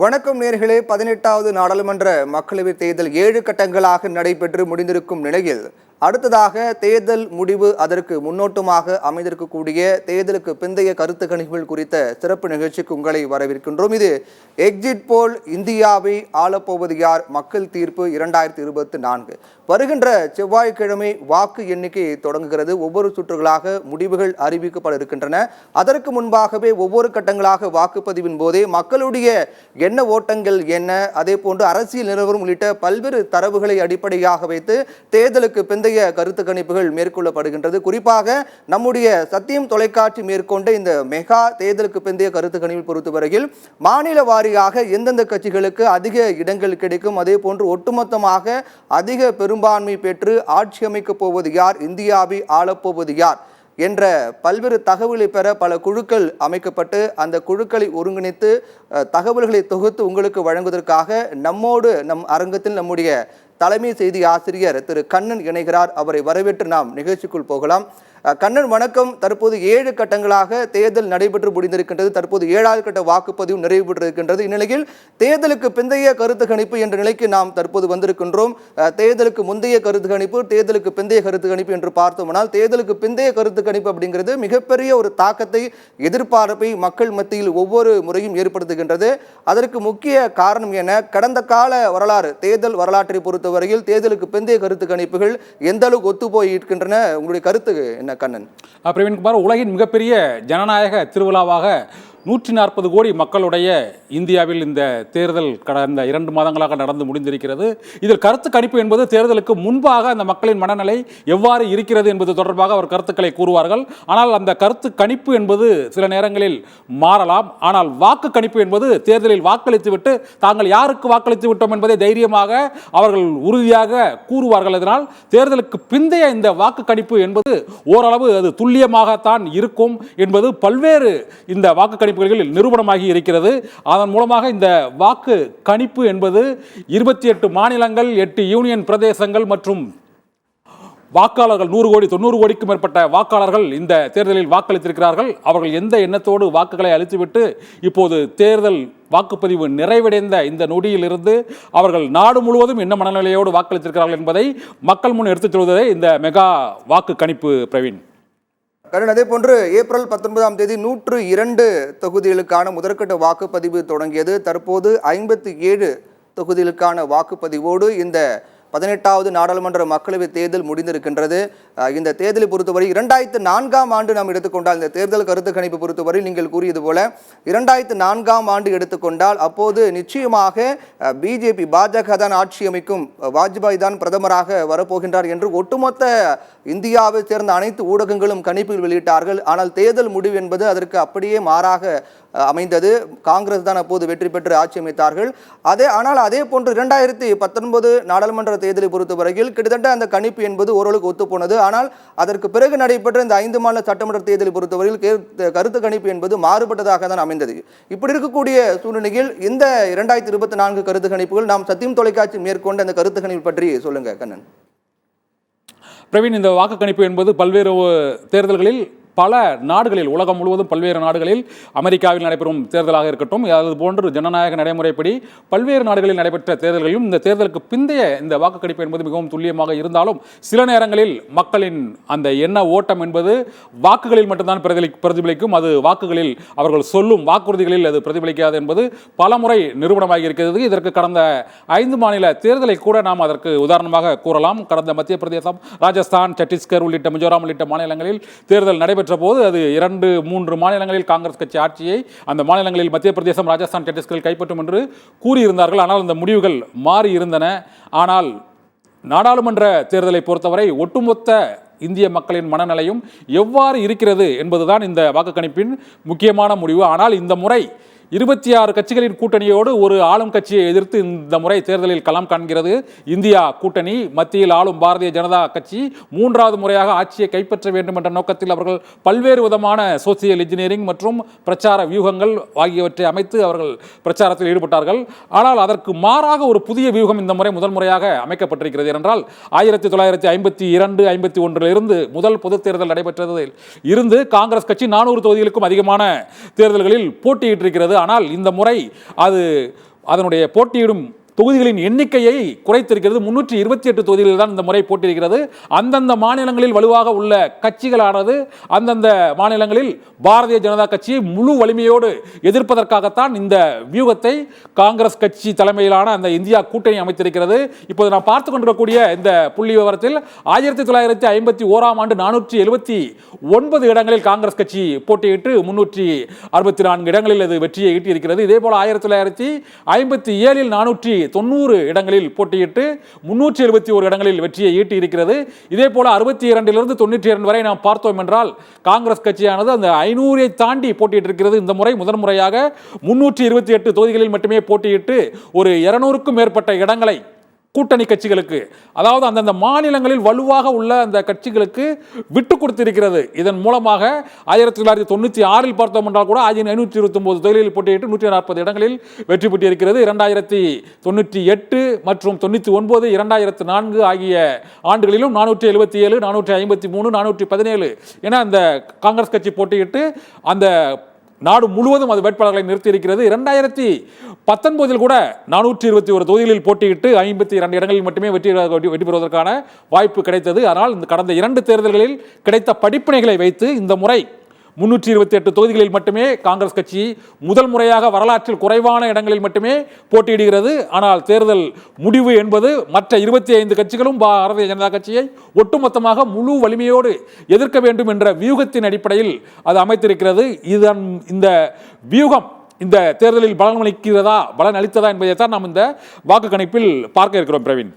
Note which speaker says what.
Speaker 1: வணக்கம் நேர்களே. 18வது நாடாளுமன்ற மக்களவைத் தேர்தல் 7 கட்டங்களாக நடைபெற்று முடிந்திருக்கும் நிலையில் அடுத்ததாக தேர்தல் முடிவு அதற்கு முன்னோட்டமாக அமைந்திருக்கக்கூடிய தேர்தலுக்கு பிந்தைய கருத்து கணிப்புகள் குறித்த சிறப்பு நிகழ்ச்சிக்கு உங்களை வரவேற்கின்றோம். இது எக்ஸிட் போல் இந்தியாவை ஆளப்போவது யார் மக்கள் தீர்ப்பு 2024. வருகின்ற செவ்வாய்க்கிழமை வாக்கு எண்ணிக்கை தொடங்குகிறது. ஒவ்வொரு சுற்றுகளாக முடிவுகள் அறிவிக்கப்பட இருக்கின்றன. அதற்கு முன்பாகவே ஒவ்வொரு கட்டங்களாக வாக்குப்பதிவின் போதே மக்களுடைய என்ன ஓட்டங்கள் என்ன, அதே போன்று அரசியல் நிலவரம் உள்ளிட்ட பல்வேறு தரவுகளை அடிப்படையாக வைத்து தேர்தலுக்கு பிந்தைய கருத்து கணிப்புகள் மேற்கொள்ளப்படுகின்றது. குறிப்பாக நம்முடைய சத்தியம் தொலைக்காட்சி மேற்கொண்ட இந்த மெகா தேர்தலுக்கு பிந்தைய கருத்து கணிப்பு பொறுத்தவரையில் மாநில வாரியாக எந்தெந்த கட்சிகளுக்கு அதிக இடங்கள் கிடைக்கும், அதே போன்று ஒட்டுமொத்தமாக அதிக பெரும்பான்மை பெற்று ஆட்சி அமைக்கப் போவது யார், இந்தியாவை ஆளப்போவது யார் என்ற பல்வேறு தகவல்களை பெற பல குழுக்கள் அமைக்கப்பட்டு அந்த குழுக்களை ஒருங்கிணைத்து தகவல்களை தொகுத்து உங்களுக்கு வழங்குவதற்காக நம் அரங்கத்தில் நம்முடைய தலைமை செய்தி ஆசிரியர் திரு கண்ணன் இணைகிறார். அவரை வரவேற்று நாம் நிகழ்ச்சிக்குள் போகலாம். கண்ணன், வணக்கம். தற்போது 7 கட்டங்களாக தேர்தல் நடைபெற்று முடிந்திருக்கின்றது. தற்போது 7வது கட்ட வாக்குப்பதிவு நிறைவு பெற்றிருக்கின்றது. இந்நிலையில் தேர்தலுக்கு பிந்தைய கருத்து கணிப்பு என்ற நிலைக்கு நாம் தற்போது வந்திருக்கின்றோம். தேர்தலுக்கு முந்தைய கருத்து கணிப்பு, தேர்தலுக்கு பிந்தைய கருத்து கணிப்பு என்று பார்த்தோம்னால் தேர்தலுக்கு பிந்தைய கருத்து கணிப்பு அப்படிங்கிறது மிகப்பெரிய ஒரு தாக்கத்தை, எதிர்பார்ப்பை மக்கள் மத்தியில் ஒவ்வொரு முறையும் ஏற்படுத்துகின்றது. அதற்கு முக்கிய காரணம் என கடந்த கால வரலாறு, தேர்தல் வரலாற்றை பொறுத்தவரையில் தேர்தலுக்கு பிந்தைய கருத்து கணிப்புகள் எந்த அளவுக்கு ஒத்துப்போய் இருக்கின்றன, உங்களுடைய கருத்து என்ன கண்ணன்?
Speaker 2: பிரவீன்குமார், உலகின் மிகப்பெரிய ஜனநாயக திருவிழாவாக 140 கோடி மக்களுடைய இந்தியாவில் இந்த தேர்தல் கடந்த 2 மாதங்களாக நடந்து முடிந்திருக்கிறது. இதில் கருத்து கணிப்பு என்பது தேர்தலுக்கு முன்பாக அந்த மக்களின் மனநிலை எவ்வாறு இருக்கிறது என்பது தொடர்பாக அவர் கருத்துக்களை கூறுவார்கள். ஆனால் அந்த கருத்து கணிப்பு என்பது சில நேரங்களில் மாறலாம். ஆனால் வாக்கு கணிப்பு என்பது தேர்தலில் வாக்களித்துவிட்டு தாங்கள் யாருக்கு வாக்களித்து விட்டோம் என்பதை தைரியமாக அவர்கள் உறுதியாக கூறுவார்கள். அதனால் தேர்தலுக்கு பிந்தைய இந்த வாக்கு கணிப்பு என்பது ஓரளவு அது துல்லியமாகத்தான் இருக்கும் என்பது பல்வேறு இந்த வாக்கு கணிப்புகளில் நிரூபணமாகி இருக்கிறது. அதன் மூலமாக இந்த வாக்கு கணிப்பு என்பது 28 மாநிலங்கள், 8 யூனியன் பிரதேசங்கள் மற்றும் வாக்காளர்கள் 100 கோடி 90 கோடிக்கும் மேற்பட்ட வாக்காளர்கள் இந்த தேர்தலில் வாக்களித்திருக்கிறார்கள். அவர்கள் எந்த எண்ணத்தோடு வாக்குகளை அளித்துவிட்டு இப்போது தேர்தல் வாக்குப்பதிவு நிறைவடைந்த இந்த நொடியிலிருந்து அவர்கள் நாடு முழுவதும் என்ன மனநிலையோடு வாக்களித்திருக்கிறார்கள் என்பதை மக்கள் முன் எடுத்துச் சொல்வதே இந்த மெகா வாக்கு கணிப்பு. பிரவீன்,
Speaker 1: அதே போன்று ஏப்ரல் 19ஆம் தேதி 102 தொகுதிகளுக்கான முதற்கட்ட வாக்குப்பதிவு தொடங்கியது. தற்போது 57 தொகுதிகளுக்கான வாக்குப்பதிவோடு இந்த 18வது நாடாளுமன்ற மக்களவைத் தேர்தல் முடிந்திருக்கின்றது. இந்த தேர்தலை பொறுத்தவரை 2004ஆம் ஆண்டு நாம் எடுத்துக்கொண்டால், இந்த தேர்தல் கருத்து கணிப்பு பொறுத்தவரை நீங்கள் கூறியது போல 2004ஆம் ஆண்டு எடுத்துக்கொண்டால் அப்போது நிச்சயமாக பாஜக தான் ஆட்சி அமைக்கும், வாஜ்பாய் தான் பிரதமராக வரப்போகின்றார் என்று ஒட்டுமொத்த இந்தியாவை சேர்ந்த அனைத்து ஊடகங்களும் கணிப்பில் வெளியிட்டார்கள். ஆனால் தேர்தல் முடிவு என்பது அதற்கு அப்படியே மாறாக அமைந்தது. காங்கிரஸ் தான் அப்போது வெற்றி பெற்று ஆட்சி அமைத்தார்கள். ஆனால் அதே போன்று 2019 நாடாளுமன்ற தேர்தலை பொறுத்தவரையில் கிட்டத்தட்ட அந்த கணிப்பு என்பது ஓரளவுக்கு ஒத்துப்போனது. ஆனால் அதற்கு பிறகு நடைபெற்ற இந்த 5 மாநில சட்டமன்ற தேர்தலை பொறுத்தவரையில் கருத்து கணிப்பு என்பது மாறுபட்டதாக தான் அமைந்தது. இப்படி இருக்கக்கூடிய சூழ்நிலையில் இந்த 2024 கருத்து கணிப்புகள், நாம் சத்தியம் தொலைக்காட்சி மேற்கொண்ட அந்த கருத்து கணிப்பு பற்றி சொல்லுங்க கண்ணன்.
Speaker 2: பிரவீன், இந்த வாக்கு கணிப்பு என்பது பல்வேறு தேர்தல்களில் பல நாடுகளில், உலகம் முழுவதும் பல்வேறு நாடுகளில், அமெரிக்காவில் நடைபெறும் தேர்தலாக இருக்கட்டும், அது போன்று ஜனநாயக நடைமுறைப்படி பல்வேறு நாடுகளில் நடைபெற்ற தேர்தல்களிலும் இந்த தேர்தலுக்கு பிந்தைய இந்த வாக்கு கணிப்பு என்பது மிகவும் துல்லியமாக இருந்தாலும் சில நேரங்களில் மக்களின் அந்த எண்ண ஓட்டம் என்பது வாக்குகளில் மட்டும்தான் பிரதிபலிக்கும். அது வாக்குகளில் அவர்கள் சொல்லும் வாக்குறுதிகளில் அது பிரதிபலிக்காது என்பது பல முறை நிரூபணமாகி இருக்கிறது. இதற்கு கடந்த 5 மாநில தேர்தலை கூட நாம் அதற்கு உதாரணமாக கூறலாம். கடந்த மத்திய பிரதேசம், ராஜஸ்தான், சத்தீஸ்கர் உள்ளிட்ட மிசோராம் உள்ளிட்ட மாநிலங்களில் தேர்தல் நடைபெற்ற போது அது 2-3 மாநிலங்களில் காங்கிரஸ் கட்சி ஆட்சியை அந்த மாநிலங்களில் மத்திய பிரதேசம், ராஜஸ்தான், சத்தீஸ்கரில் கைப்பற்றும் என்று கூறியிருந்தார்கள். ஆனால் அந்த முடிவுகள் மாறி இருந்தன. ஆனால் நாடாளுமன்ற தேர்தலை பொறுத்தவரை ஒட்டுமொத்த இந்திய மக்களின் மனநிலையும் எவ்வாறு இருக்கிறது என்பதுதான் இந்த வாக்கு கணிப்பின் முக்கியமான முடிவு. ஆனால் இந்த முறை 26 கட்சிகளின் கூட்டணியோடு ஒரு ஆளும் கட்சியை எதிர்த்து இந்த முறை தேர்தலில் களம் காண்கிறது இந்தியா கூட்டணி. மத்தியில் ஆளும் பாரதிய ஜனதா கட்சி 3வது முறையாக ஆட்சியை கைப்பற்ற வேண்டும் என்ற நோக்கத்தில் அவர்கள் பல்வேறு விதமான சோசியல் இன்ஜினியரிங் மற்றும் பிரச்சார வியூகங்கள் ஆகியவற்றை அமைத்து அவர்கள் பிரச்சாரத்தில் ஈடுபட்டார்கள். ஆனால் அதற்கு மாறாக ஒரு புதிய வியூகம் இந்த முறை முதல் முறையாக அமைக்கப்பட்டிருக்கிறது. என்றால் 1952-51 முதல் பொதுத் தேர்தல் நடைபெற்றதில் இருந்து காங்கிரஸ் கட்சி 400 தொகுதிகளுக்கும் அதிகமான தேர்தல்களில் போட்டியிட்டிருக்கிறது. ஆனால் இந்த முறை அது அதனுடைய போட்டியிடும் தொகுதிகளின் எண்ணிக்கையை குறைத்திருக்கிறது. 328 தொகுதிகளில் தான் இந்த முறை போட்டியிருக்கிறது. அந்தந்த மாநிலங்களில் வலுவாக உள்ள கட்சிகளானது அந்தந்த மாநிலங்களில் பாரதிய ஜனதா கட்சியை முழு வலிமையோடு எதிர்ப்பதற்காகத்தான் இந்த வியூகத்தை காங்கிரஸ் கட்சி தலைமையிலான அந்த இந்தியா கூட்டணி அமைத்திருக்கிறது. இப்போது நாம் பார்த்து கொண்டிருக்கக்கூடிய இந்த புள்ளி விவரத்தில் 1951ஆம் ஆண்டு 479 இடங்களில் காங்கிரஸ் கட்சி போட்டியிட்டு 364 இடங்களில் அது வெற்றியை ஈட்டியிருக்கிறது. இதேபோல 1957இல் 490 இடங்களில் போட்டியிட்டு 371 இடங்களில் வெற்றியை ஈட்டி இருக்கிறது. இதே போல 62 92 வரை நாம் பார்த்தோம் என்றால் காங்கிரஸ் கட்சியானது அந்த 500 தாண்டி போட்டியிட்டு இருக்கிறது. இந்த முறை முதன்முறையாக 328 தொகுதிகளில் மட்டுமே போட்டியிட்டு ஒரு 200க்கும் மேற்பட்ட இடங்களை கூட்டணி கட்சிகளுக்கு, அதாவது அந்தந்த மாநிலங்களில் வலுவாக உள்ள அந்த கட்சிகளுக்கு விட்டு கொடுத்திருக்கிறது. இதன் மூலமாக 1996இல் பார்த்தோம் என்றால் கூட 529 தொகுதிகளில் போட்டியிட்டு 140 இடங்களில் வெற்றி பெற்றிருக்கிறது. 2098 மற்றும் 99, 2004 ஆகிய ஆண்டுகளிலும் 477, 453, 417 என அந்த காங்கிரஸ் கட்சி போட்டியிட்டு அந்த நாடு முழுவதும் அது வேட்பாளர்களை நிறுத்தியிருக்கிறது. 2019 கூட 421 தொகுதிகளில் போட்டியிட்டு 52 இடங்களில் மட்டுமே வெற்றி பெறுவதற்கான வாய்ப்பு கிடைத்தது. ஆனால் இந்த கடந்த 2 தேர்தல்களில் கிடைத்த படிப்பினைகளை வைத்து இந்த முறை 328 தொகுதிகளில் மட்டுமே காங்கிரஸ் கட்சி முதல் முறையாக வரலாற்றில் குறைவான இடங்களில் மட்டுமே போட்டியிடுகிறது. ஆனால் தேர்தல் முடிவு என்பது மற்ற 25 கட்சிகளும் பாரதிய ஜனதா கட்சியை ஒட்டுமொத்தமாக முழு வலிமையோடு எதிர்க்க வேண்டும் என்ற வியூகத்தின் அடிப்படையில் அது அமைத்திருக்கிறது. இந்த வியூகம் இந்த தேர்தலில் பலன் அளித்ததா என்பதை தான் நாம் இந்த வாக்கு கணிப்பில் பார்க்க இருக்கிறோம். பிரவீன்.